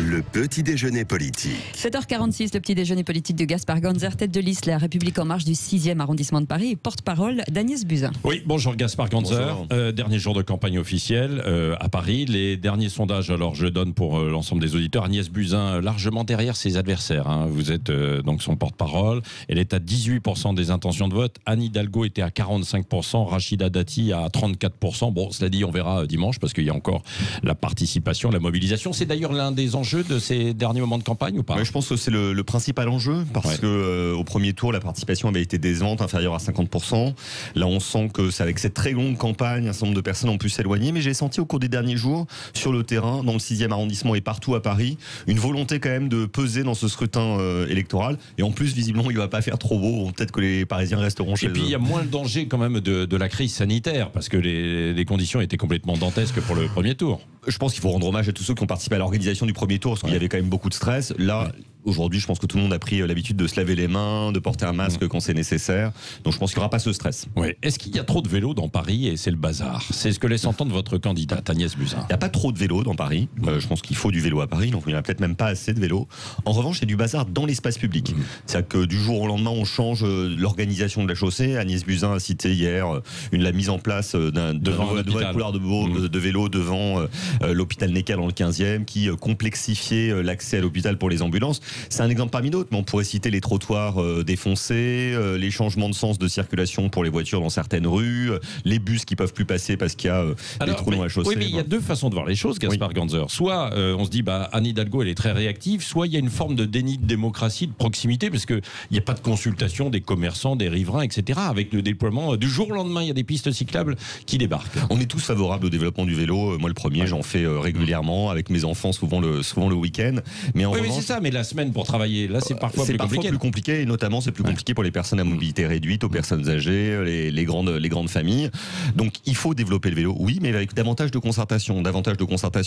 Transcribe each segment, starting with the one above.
Le petit déjeuner politique. 7h46, le petit déjeuner politique de Gaspard Ganzer, tête de liste La République en marche du 6e arrondissement de Paris et porte-parole d'Agnès Buzyn. Oui, bonjour Gaspard Ganzer. Dernier jour de campagne officielle à Paris. Les derniers sondages, alors je donne pour l'ensemble des auditeurs, Agnès Buzyn largement derrière ses adversaires. Vous êtes donc son porte-parole. Elle est à 18% des intentions de vote. Anne Hidalgo était à 45%, Rachida Dati à 34%. Bon, cela dit, on verra dimanche parce qu'il y a encore la participation, la mobilisation. C'est d'ailleurs l'un des enjeux de ces derniers moments de campagne ou pas? Je pense que c'est le principal enjeu parce que au premier tour, la participation avait été décevante, inférieure à 50%. Là, on sent que c'est avec cette très longue campagne, un certain nombre de personnes ont pu s'éloigner. Mais j'ai senti au cours des derniers jours, sur le terrain, dans le 6e arrondissement et partout à Paris, une volonté quand même de peser dans ce scrutin électoral. Et en plus, visiblement, il ne va pas faire trop beau. Peut-être que les Parisiens resteront chez eux. Et puis, il y a moins le danger quand même de la crise sanitaire parce que les conditions étaient complètement dantesques pour le premier tour. Je pense qu'il faut rendre hommage à tous ceux qui ont participé à l'organisation du premier tour parce qu'il y avait quand même beaucoup de stress. Là, aujourd'hui, je pense que tout le monde a pris l'habitude de se laver les mains, de porter un masque quand c'est nécessaire. Donc je pense qu'il n'y aura pas ce stress. Est-ce qu'il y a trop de vélos dans Paris et c'est le bazar? C'est ce que laisse entendre votre candidate Agnès Buzyn. Il n'y a pas trop de vélos dans Paris. Je pense qu'il faut du vélo à Paris, donc il n'y en a peut-être même pas assez de vélos. En revanche, il y a du bazar dans l'espace public. C'est-à-dire que du jour au lendemain, on change l'organisation de la chaussée. Agnès Buzyn a cité hier la mise en place d'un nouvel couloir de vélo devant l'hôpital Necker dans le 15e qui complexifiait l'accès à l'hôpital pour les ambulances. C'est un exemple parmi d'autres, mais on pourrait citer les trottoirs défoncés, les changements de sens de circulation pour les voitures dans certaines rues, les bus qui peuvent plus passer parce qu'il y a des trous dans la chaussée. Oui, mais il y a deux façons de voir les choses, Gaspard Ganzer. Soit on se dit, Anne Hidalgo, elle est très réactive, soit il y a une forme de déni de démocratie, de proximité, parce qu'il n'y a pas de consultation des commerçants, des riverains, etc. Avec le déploiement, du jour au lendemain, il y a des pistes cyclables qui débarquent. On est tous favorables au développement du vélo. Moi, le premier, j'en fais régulièrement avec mes enfants, souvent le week-end. Mais en revanche, mais c'est ça, mais la semaine pour travailler, là, c'est parfois plus compliqué. Et notamment, c'est plus compliqué pour les personnes à mobilité réduite, aux personnes âgées, les grandes familles. Donc, il faut développer le vélo, oui, mais avec davantage de concertation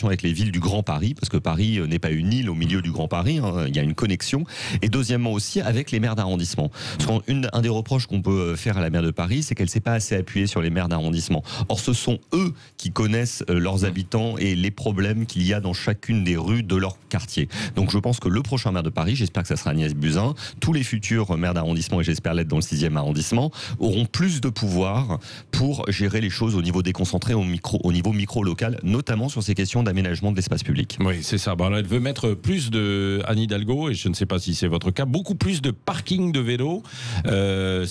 avec les villes du Grand Paris, parce que Paris n'est pas une île au milieu du Grand Paris, il y a une connexion. Et deuxièmement aussi, avec les maires d'arrondissement. Parce qu'un des reproches qu'on peut faire à la maire de Paris, c'est qu'elle ne s'est pas assez appuyée sur les maires d'arrondissement. Or, ce sont eux qui connaissent leurs habitants et les problèmes qu'il y a dans chacune des rues de leur quartier. Donc, je pense que le prochain maire de Paris, j'espère que ça sera Agnès Buzyn, tous les futurs maires d'arrondissement, et j'espère l'être dans le 6e arrondissement, auront plus de pouvoir pour gérer les choses au niveau déconcentré, au niveau micro-local, notamment sur ces questions d'aménagement de l'espace public. Oui, c'est ça. Elle veut mettre plus de Anne Hidalgo, et je ne sais pas si c'est votre cas, beaucoup plus de parking de vélos. Ça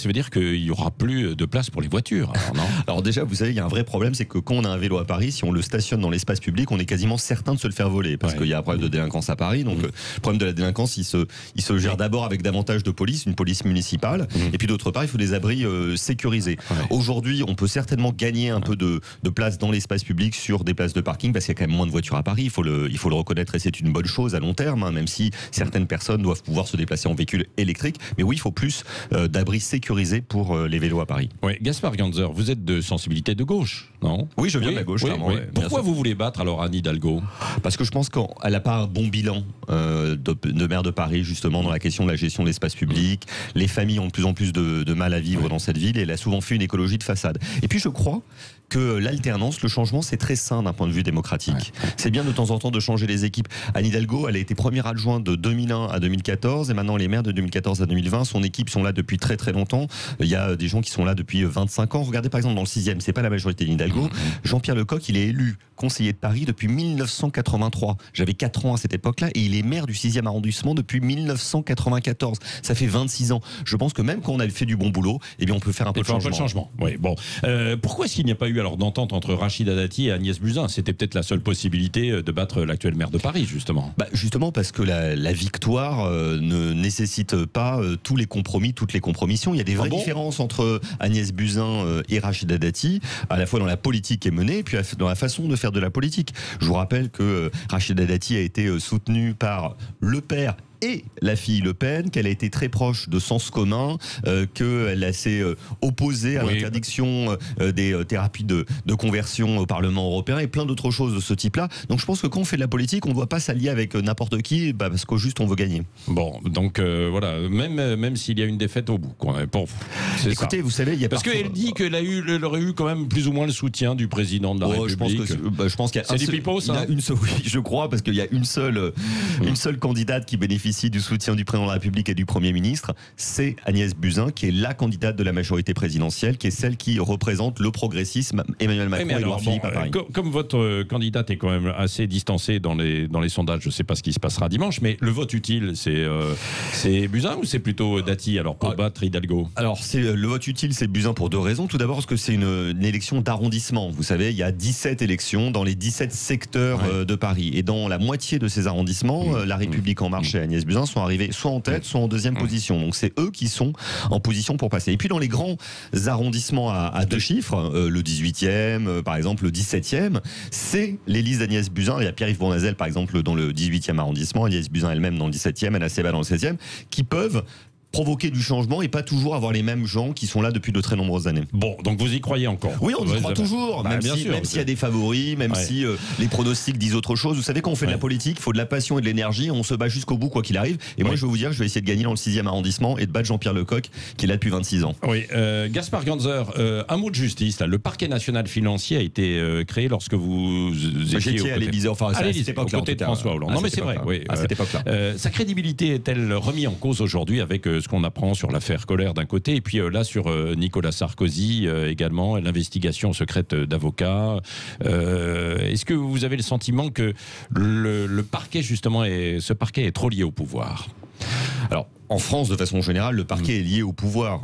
veut dire qu'il n'y aura plus de place pour les voitures. Alors déjà, vous savez, il y a un vrai problème, c'est que quand on a un vélo à Paris, si on le stationne dans l'espace public, on est quasiment certain de se le faire voler, parce qu'il y a un problème de délinquance à Paris. Donc le problème de la délinquance, il se gère d'abord avec davantage de police, une police municipale, et puis d'autre part, il faut des abris sécurisés. Aujourd'hui, on peut certainement gagner un peu de place dans l'espace public sur des places de parking, parce qu'il y a quand même moins de voitures à Paris, il faut le reconnaître, et c'est une bonne chose à long terme, même si certaines personnes doivent pouvoir se déplacer en véhicule électrique. Mais oui, il faut plus d'abris sécurisés pour les vélos à Paris. Oui, Gaspard Ganzer, vous êtes de sensibilité de gauche, non? Oui, je viens de la gauche, clairement. Pourquoi vous voulez battre alors Anne Hidalgo? Parce que je pense qu'elle n'a pas un bon bilan de maire de Paris, justement, dans la question de la gestion de l'espace public. Les familles ont de plus en plus de mal à vivre dans cette ville, et elle a souvent fait une écologie de façade. Et puis je crois que l'alternance, le changement, c'est très sain d'un point de vue démocratique. C'est bien de temps en temps de changer les équipes. Anne Hidalgo, elle a été première adjointe de 2001 à 2014, et maintenant les maires de 2014 à 2020, son équipe sont là depuis très très longtemps. Il y a des gens qui sont là depuis 25 ans. Regardez par exemple dans le 6e, c'est pas la majorité d'Hidalgo. Jean-Pierre Lecoq, il est élu conseiller de Paris depuis 1983. J'avais 4 ans à cette époque-là, et il est maire du 6e arrondissement depuis 1994. Ça fait 26 ans. Je pense que même quand on a fait du bon boulot, on peut faire un peu de changement. Oui, bon. Pourquoi est-ce qu'il n'y a pas eu alors d'entente entre Rachida Dati et Agnès Buzyn? C'était peut-être la seule possibilité de battre l'actuel maire de Paris, justement. Justement parce que la victoire ne nécessite pas tous les compromis, toutes les compromissions. Il y a des vraies différences entre Agnès Buzyn et Rachida Dati, à la fois dans la politique qui est menée, et puis dans la façon de faire de la politique. Je vous rappelle que Rachida Dati a été soutenue par le père et la fille Le Pen, qu'elle a été très proche de Sens commun, qu'elle s'est opposée à l'interdiction des thérapies de conversion au Parlement européen et plein d'autres choses de ce type-là. Donc je pense que quand on fait de la politique, on ne doit pas s'allier avec n'importe qui, parce qu'au juste on veut gagner. Bon, donc voilà, même s'il y a une défaite au bout, quoi, pour vous. Écoutez, vous savez, il y a parce qu'elle dit qu'elle aurait eu quand même plus ou moins le soutien du président de la République. Je pense qu'il y a c'est du pipeau, ça. Oui, je crois, parce qu'il y a une seule candidate qui bénéficie du soutien du président de la République et du Premier ministre, c'est Agnès Buzyn, qui est la candidate de la majorité présidentielle, qui est celle qui représente le progressisme, Emmanuel Macron et Édouard Philippe à Paris. Comme votre candidate est quand même assez distancée dans les sondages, je ne sais pas ce qui se passera dimanche, mais le vote utile, c'est Buzyn ou c'est plutôt Dati, alors pour battre Hidalgo? Alors le vote utile, c'est Buzyn pour deux raisons. Tout d'abord parce que c'est une élection d'arrondissement. Vous savez, il y a 17 élections dans les 17 secteurs de Paris. Et dans la moitié de ces arrondissements, La République En Marche et Agnès Buzyn sont arrivés soit en tête, soit en deuxième position. Donc c'est eux qui sont en position pour passer. Et puis dans les grands arrondissements à deux chiffres, le 18e, par exemple le 17e, c'est les listes d'Agnès Buzyn. Il y a Pierre-Yves Bournazel, par exemple, dans le 18e arrondissement, Agnès Buzyn elle-même dans le 17e, Anna Seba dans le 16e, qui peuvent provoquer du changement et pas toujours avoir les mêmes gens qui sont là depuis de très nombreuses années. Bon, donc vous y croyez encore? Oui, on y croit toujours, même s'il y a des favoris, même si les pronostics disent autre chose. Vous savez, quand on fait de la politique, il faut de la passion et de l'énergie, on se bat jusqu'au bout quoi qu'il arrive. Et moi, je vais vous dire que je vais essayer de gagner dans le 6e arrondissement et de battre Jean-Pierre Lecoq, qui est là depuis 26 ans. Oui, Gaspard Ganzer, un mot de justice. Là. Le parquet national financier a été créé lorsque vous étiez à l'Élysée, enfin à cette époque-là, aux côtés de François Hollande. Non, mais c'est vrai. À cette époque-là. Sa crédibilité est-elle remise en cause aujourd'hui avec ce qu'on apprend sur l'affaire Kohler d'un côté, et puis là sur Nicolas Sarkozy également, l'investigation secrète d'avocats. Est-ce que vous avez le sentiment que le parquet, justement, ce parquet est trop lié au pouvoir? Alors, en France, de façon générale, le parquet est lié au pouvoir.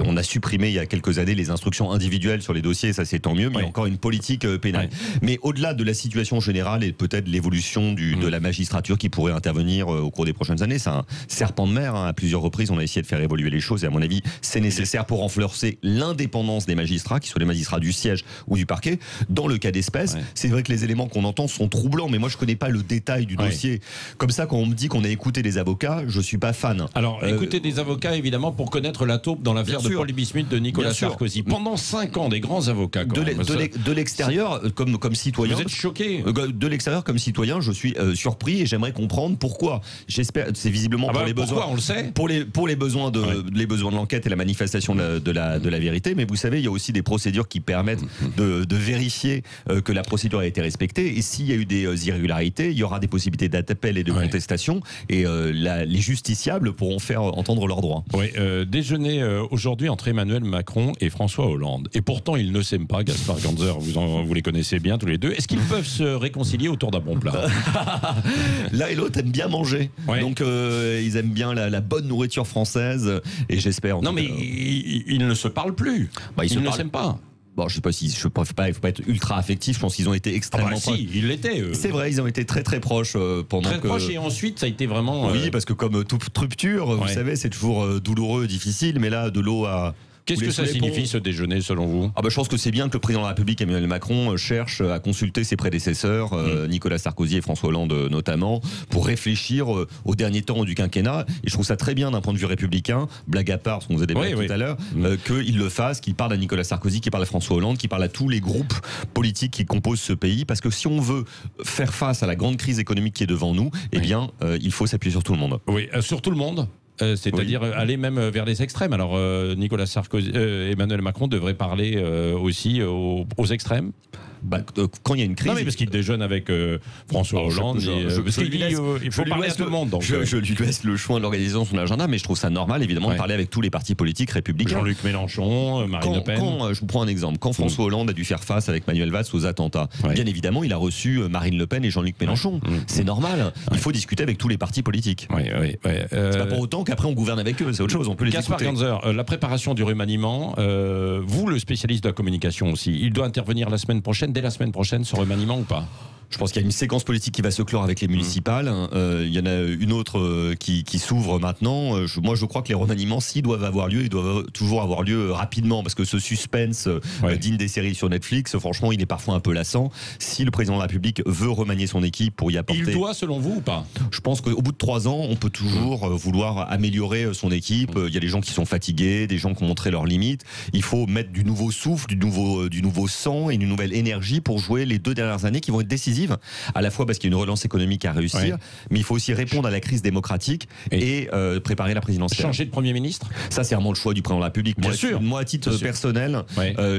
On a supprimé il y a quelques années les instructions individuelles sur les dossiers, ça c'est tant mieux, mais il y a encore une politique pénale. Mais au-delà de la situation générale et peut-être l'évolution de la magistrature qui pourrait intervenir au cours des prochaines années, c'est un serpent de mer. À plusieurs reprises, on a essayé de faire évoluer les choses et à mon avis, c'est nécessaire pour renforcer l'indépendance des magistrats, qu'ils soient les magistrats du siège ou du parquet. Dans le cas d'espèce, c'est vrai que les éléments qu'on entend sont troublants, mais moi je connais pas le détail du dossier. Comme ça, quand on me dit qu'on a écouté des avocats, je suis pas fan. Alors, écoutez des avocats, évidemment, pour connaître la taupe dans l'affaire de Paul Bismuth de Nicolas Sarkozy. Pendant 5 ans, des grands avocats. De l'extérieur, comme citoyen. Vous êtes choqué? De l'extérieur, comme citoyen, je suis surpris et j'aimerais comprendre pourquoi. J'espère, c'est visiblement pour les besoins. On le sait. Pour les besoins de l'enquête et la manifestation de la vérité. Mais vous savez, il y a aussi des procédures qui permettent de vérifier que la procédure a été respectée. Et s'il y a eu des irrégularités, il y aura des possibilités d'appel et de contestation. Et les justiciables pourront faire entendre leurs droits. Oui, déjeuner aujourd'hui entre Emmanuel Macron et François Hollande. Et pourtant, ils ne s'aiment pas, Gaspard Ganzer, vous les connaissez bien tous les deux. Est-ce qu'ils peuvent se réconcilier autour d'un bon plat? L'un et l'autre aiment bien manger. Donc, ils aiment bien la bonne nourriture française. Et j'espère... Non, mais ils ne se parlent plus. Ils ne s'aiment pas. Bon, je sais pas si il faut pas être ultra affectif. Je pense qu'ils ont été extrêmement proches. Si, ils l'étaient. C'est vrai, ils ont été très très proches pendant très proches, et ensuite ça a été vraiment. Oui, parce que comme toute rupture, vous savez, c'est toujours douloureux, difficile. Mais là, de l'eau à Qu'est-ce que ça signifie ce déjeuner selon vous? Je pense que c'est bien que le président de la République, Emmanuel Macron, cherche à consulter ses prédécesseurs, Nicolas Sarkozy et François Hollande notamment, pour réfléchir aux derniers temps du quinquennat. Et je trouve ça très bien d'un point de vue républicain, blague à part, ce qu'on vous a débattu tout à l'heure, qu'il le fasse, qu'il parle à Nicolas Sarkozy, qu'il parle à François Hollande, qu'il parle à tous les groupes politiques qui composent ce pays. Parce que si on veut faire face à la grande crise économique qui est devant nous, eh bien, il faut s'appuyer sur tout le monde. Oui, sur tout le monde. C'est-à-dire aller même vers les extrêmes. Alors Nicolas Sarkozy, Emmanuel Macron devrait parler aussi aux extrêmes. Quand il y a une crise... Non, mais parce qu'il déjeune avec François Hollande. Il faut parler à tout le monde. Donc, je lui laisse le choix de l'organisation de son agenda, mais je trouve ça normal, évidemment, de parler avec tous les partis politiques républicains. Jean-Luc Mélenchon, Marine Le Pen. Je vous prends un exemple. Quand François Hollande a dû faire face avec Manuel Valls aux attentats, bien évidemment, il a reçu Marine Le Pen et Jean-Luc Mélenchon. C'est normal. Il faut discuter avec tous les partis politiques. C'est pas pour autant qu'après on gouverne avec eux, c'est autre chose. On peut les écouter. Gaspard Ganzer, la préparation du remaniement, vous, le spécialiste de la communication aussi, il doit intervenir la semaine prochaine, dès la semaine prochaine, sur remaniement ou pas? Je pense qu'il y a une séquence politique qui va se clore avec les municipales. Il y en a une autre qui s'ouvre maintenant. Moi, je crois que les remaniements, s'ils doivent avoir lieu, ils doivent toujours avoir lieu rapidement, parce que ce suspense digne des séries sur Netflix, franchement, il est parfois un peu lassant. Si le président de la République veut remanier son équipe pour y apporter... Il doit, selon vous, ou pas? Je pense qu'au bout de 3 ans, on peut toujours vouloir améliorer son équipe. Il y a des gens qui sont fatigués, des gens qui ont montré leurs limites. Il faut mettre du nouveau souffle, du nouveau sang et une nouvelle énergie pour jouer les 2 dernières années qui vont être décisives, à la fois parce qu'il y a une relance économique à réussir, mais il faut aussi répondre à la crise démocratique et préparer la présidentielle. Changer de Premier ministre? Ça, c'est vraiment le choix du président de la République. Bien sûr. Moi, à titre personnel,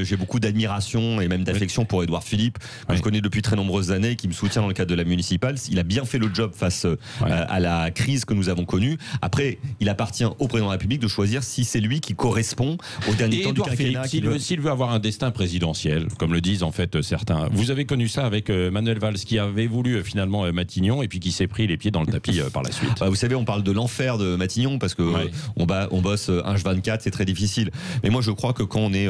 j'ai beaucoup d'admiration et même d'affection pour Édouard Philippe, que je connais depuis très nombreuses années, qui me soutient dans le cadre de la municipale. Il a bien fait le job face à la crise que nous avons connue. Après, il appartient au président de la République de choisir si c'est lui qui correspond au dernier temps du quinquennat. S'il veut avoir un destin présidentiel, comme le disent en fait certains, vous avez connu ça avec Manuel Valls, qui avait voulu finalement Matignon et puis qui s'est pris les pieds dans le tapis par la suite. Vous savez, on parle de l'enfer de Matignon parce que on bosse H24, c'est très difficile. Mais moi, je crois que quand on est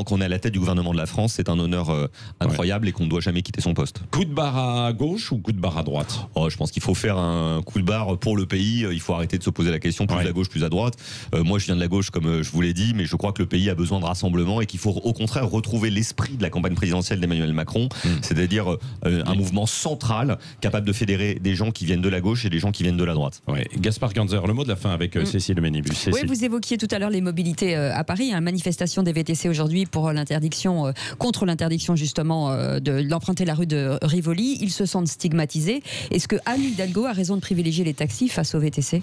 qu'on est à la tête du gouvernement de la France, c'est un honneur incroyable et qu'on ne doit jamais quitter son poste. Coup de barre à gauche ou coup de barre à droite? Je pense qu'il faut faire un coup de barre pour le pays. Il faut arrêter de se poser la question plus à gauche, plus à droite. Moi, je viens de la gauche, comme je vous l'ai dit, mais je crois que le pays a besoin de rassemblement et qu'il faut au contraire retrouver l'esprit de la campagne présidentielle d'Emmanuel Macron, c'est-à-dire un mouvement central capable de fédérer des gens qui viennent de la gauche et des gens qui viennent de la droite. Gaspard Ganzer, le mot de la fin avec Cécile Ménibus. Oui, vous évoquiez tout à l'heure les mobilités à Paris, manifestation des VTC aujourd'hui pour l'interdiction, contre l'interdiction justement d'emprunter la rue de Rivoli. Ils se sentent stigmatisés. Est-ce que Anne Hidalgo a raison de privilégier les taxis face aux VTC?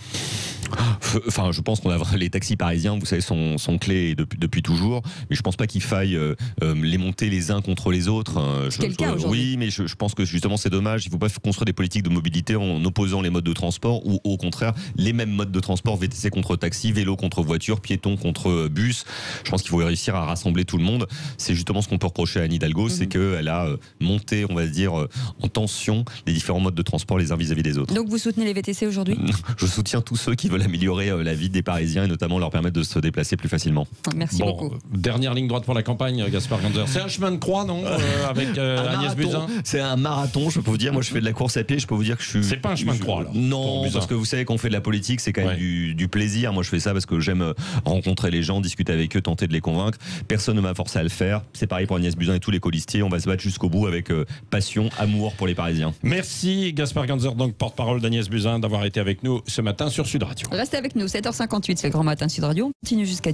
Enfin, je pense qu'on a les taxis parisiens, vous savez, sont clés depuis toujours, mais je pense pas qu'il faille les monter les uns contre les autres. C'est le cas aujourd'hui. Oui, mais je pense que justement c'est dommage. Il faut pas construire des politiques de mobilité en opposant les modes de transport ou au contraire les mêmes modes de transport, VTC contre taxi, vélo contre voiture, piéton contre bus. Je pense qu'il faut réussir à rassembler tout le monde. C'est justement ce qu'on peut reprocher à Anne Hidalgo, c'est qu'elle a monté, on va dire, en tension les différents modes de transport les uns vis-à-vis des autres. Donc vous soutenez les VTC aujourd'hui? Je soutiens tous ceux qui veulent améliorer la vie des Parisiens et notamment leur permettre de se déplacer plus facilement. Merci beaucoup. Dernière ligne droite pour la campagne, Gaspard Ganzer. C'est un chemin de croix, non, avec Agnès Buzyn? C'est un marathon, je peux vous dire. Moi, je fais de la course à pied, je peux vous dire que je suis... C'est pas un chemin de croix, alors? Non, parce que vous savez qu'on fait de la politique, c'est quand même du plaisir. Moi, je fais ça parce que j'aime rencontrer les gens, discuter avec eux, tenter de les convaincre. Personne ne m'a forcé à le faire. C'est pareil pour Agnès Buzyn et tous les colistiers. On va se battre jusqu'au bout avec passion, amour pour les Parisiens. Merci Gaspard Ganzer, donc porte-parole d'Agnès Buzyn, d'avoir été avec nous ce matin sur Sud Radio. Restez avec nous, 7h58, c'est le Grand Matin Sud Radio. On continue jusqu'à